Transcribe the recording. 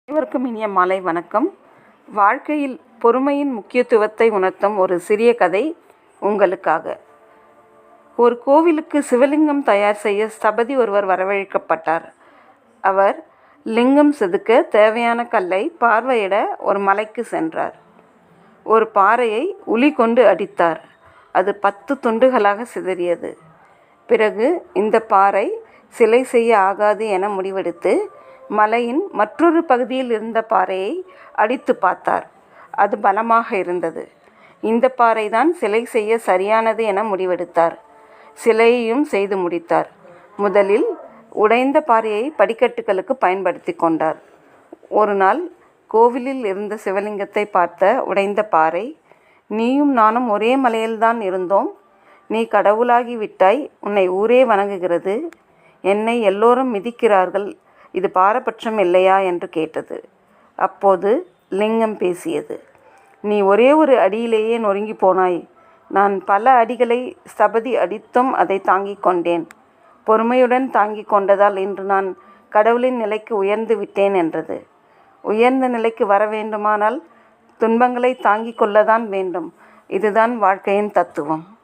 அனைவருக்கும் இனிய மாலை வணக்கம். வாழ்க்கையில் பொறுமையின் முக்கியத்துவத்தை உணர்த்தும் ஒரு சிறிய கதை உங்களுக்காக. ஒரு கோவிலுக்கு சிவலிங்கம் தயார் செய்ய ஸ்தபதி ஒருவர் வரவழைக்கப்பட்டார். அவர் லிங்கம் செதுக்க தேவையான கல்லை பார்வையிட ஒரு மலைக்கு சென்றார். ஒரு பாறையை உளி கொண்டு அடித்தார். அது 10 துண்டுகளாக சிதறியது. பிறகு இந்த பாறை சிலை செய்ய ஆகாது என முடிவெடுத்து மலையின் மற்றொரு பகுதியில் இருந்த பாறையை அடித்து பார்த்தார். அது பலமாக இருந்தது. இந்த பாறைதான் சிலை செய்ய சரியானது என முடிவெடுத்தார். சிலையையும் செய்து முடித்தார். முதலில் உடைந்த பாறையை படிக்கட்டுகளுக்கு பயன்படுத்தி கொண்டார். ஒரு நாள் கோவிலில் இருந்த சிவலிங்கத்தை பார்த்த உடைந்த பாறை, "நீயும் நானும் ஒரே மலையில்தான் இருந்தோம். நீ கடவுளாகி விட்டாய். உன்னை ஊரே வணங்குகிறது. என்னை எல்லோரும் மிதிக்கிறார்கள். இது பாரபட்சம் இல்லையா?" என்று கேட்டது. அப்போது லிங்கம் பேசியது. "நீ ஒரே ஒரு அடியிலேயே நொறுங்கி போனாய். நான் பல அடிகளை ஸ்தபதி அடித்தும் அதை தாங்கிக் கொண்டேன். பொறுமையுடன் தாங்கிக் கொண்டதால் இன்று நான் கடவுளின் நிலைக்கு உயர்ந்து விட்டேன்" என்றது. உயர்ந்த நிலைக்கு வர வேண்டுமானால் துன்பங்களை தாங்கிக் கொள்ளத்தான் வேண்டும். இதுதான் வாழ்க்கையின் தத்துவம்.